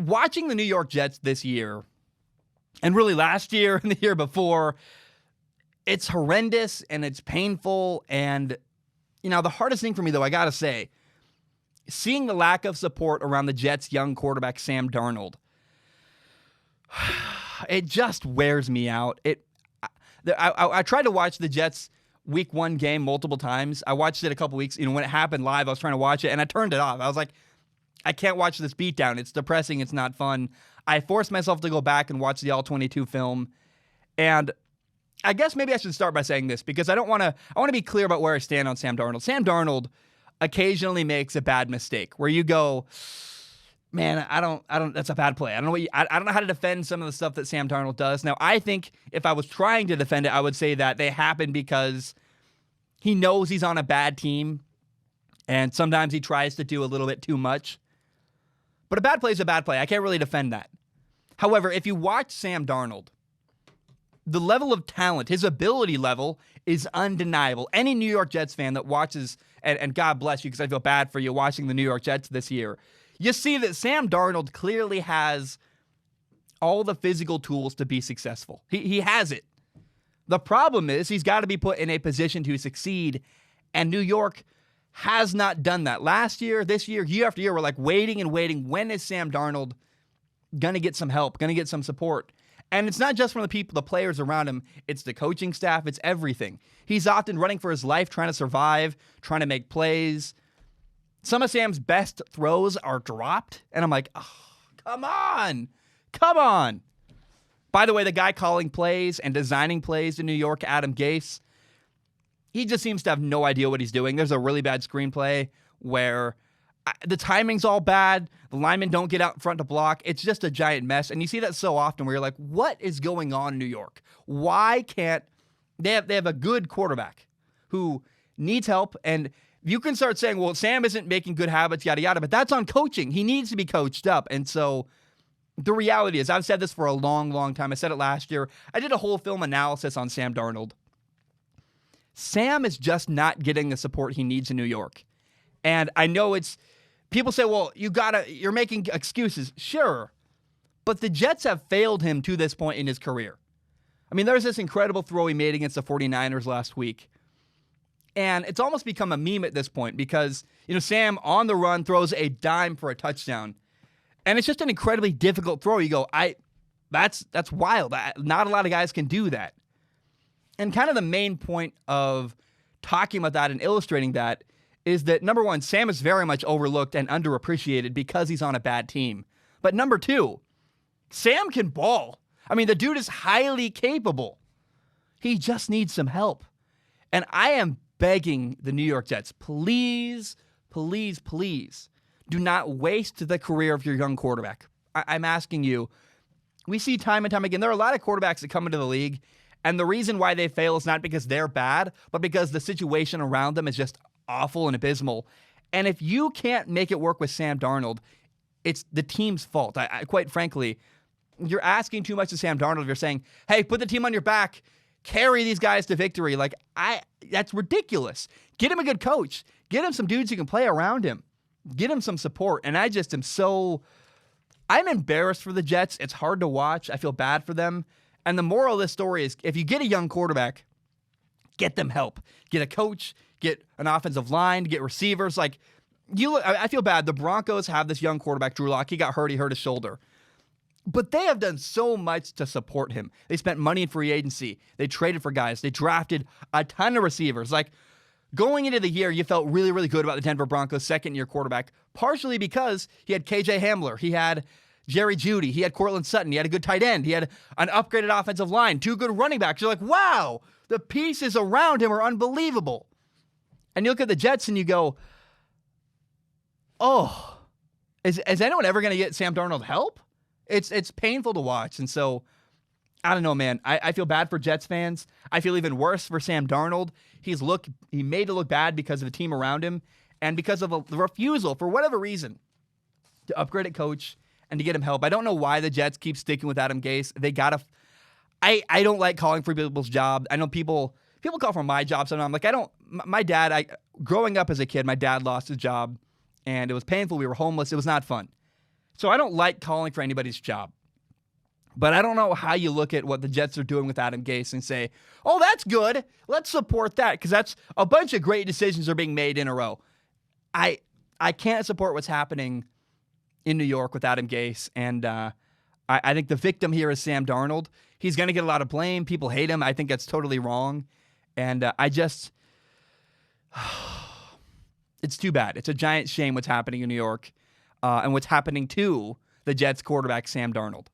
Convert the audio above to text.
watching the New York Jets this year, and really last year and the year before, it's horrendous and it's painful. And, the hardest thing for me, though, I got to say, seeing the lack of support around the Jets' young quarterback, Sam Darnold, it just wears me out. I tried to watch the Jets' Week 1 game multiple times. I watched it a couple weeks. When it happened live, I was trying to watch it, and I turned it off. I was like, I can't watch this beatdown. It's depressing. It's not fun. I forced myself to go back and watch the All-22 film. And I guess maybe I should start by saying this, because I want to be clear about where I stand on Sam Darnold. Sam Darnold occasionally makes a bad mistake where you go, man, I don't, that's a bad play. I don't know how to defend some of the stuff that Sam Darnold does. Now, I think if I was trying to defend it, I would say that they happen because he knows he's on a bad team, and sometimes he tries to do a little bit too much. But a bad play is a bad play. I can't really defend that. However, if you watch Sam Darnold, the level of talent, his ability level is undeniable. Any New York Jets fan that watches, and God bless you because I feel bad for you watching the New York Jets this year, you see that Sam Darnold clearly has all the physical tools to be successful. He has it. The problem is he's got to be put in a position to succeed, and New York has not done that. Last year, this year, year after year, we're like waiting and waiting. When is Sam Darnold going to get some help, going to get some support? And it's not just from the players around him. It's the coaching staff. It's everything. He's often running for his life, trying to survive, trying to make plays. Some of Sam's best throws are dropped, and I'm like, oh, come on. By the way, the guy calling plays and designing plays in New York, Adam Gase, he just seems to have no idea what he's doing. There's a really bad screenplay where the timing's all bad. The linemen don't get out in front to block. It's just a giant mess. And you see that so often where you're like, what is going on in New York? Why can't they have a good quarterback who needs help? And you can start saying, well, Sam isn't making good habits, yada, yada, but that's on coaching. He needs to be coached up. And so the reality is, I've said this for a long, long time. I said it last year. I did a whole film analysis on Sam Darnold. Sam is just not getting the support he needs in New York. And I know people say, well, you're making excuses. Sure. But the Jets have failed him to this point in his career. I mean, there's this incredible throw he made against the 49ers last week. And it's almost become a meme at this point because, Sam on the run throws a dime for a touchdown. And it's just an incredibly difficult throw. You go, that's wild. Not a lot of guys can do that. And kind of the main point of talking about that and illustrating that is that, number one, Sam is very much overlooked and underappreciated because he's on a bad team. But number two, Sam can ball. I mean, the dude is highly capable. He just needs some help. And I am begging the New York Jets, please, please, please, do not waste the career of your young quarterback. I'm asking you. We see time and time again, there are a lot of quarterbacks that come into the league, and the reason why they fail is not because they're bad, but because the situation around them is just awful and abysmal. And if you can't make it work with Sam Darnold, it's the team's fault. I quite frankly, you're asking too much of Sam Darnold. You're saying, hey, put the team on your back, carry these guys to victory. That's ridiculous. Get him a good coach. Get him some dudes who can play around him. Get him some support. And I just am I'm embarrassed for the Jets. It's hard to watch. I feel bad for them. And the moral of this story is, if you get a young quarterback, get them help. Get a coach, get an offensive line, get receivers. I feel bad. The Broncos have this young quarterback, Drew Lock. He got hurt. He hurt his shoulder. But they have done so much to support him. They spent money in free agency. They traded for guys. They drafted a ton of receivers. Going into the year, you felt really, really good about the Denver Broncos' second-year quarterback, partially because he had KJ Hamler. He had Jerry Jeudy. He had Cortland Sutton. He had a good tight end. He had an upgraded offensive line, 2 good running backs. You're like, wow, the pieces around him are unbelievable. And you look at the Jets and you go, oh, is anyone ever going to get Sam Darnold help? It's painful to watch. And so, I don't know, man. I feel bad for Jets fans. I feel even worse for Sam Darnold. He made it look bad because of the team around him and because of the refusal, for whatever reason, to upgrade a coach and to get him help. I don't know why the Jets keep sticking with Adam Gase. They gotta. I don't like calling for people's job. I know people call for my job sometimes. My dad. Growing up as a kid, my dad lost his job, and it was painful. We were homeless. It was not fun. So I don't like calling for anybody's job. But I don't know how you look at what the Jets are doing with Adam Gase and say, oh, that's good. Let's support that, because that's a bunch of great decisions are being made in a row. I can't support what's happening in New York with Adam Gase, and I think the victim here is Sam Darnold. He's going to get a lot of blame. People hate him. I think that's totally wrong, and it's too bad. It's a giant shame what's happening in New York and what's happening to the Jets quarterback, Sam Darnold.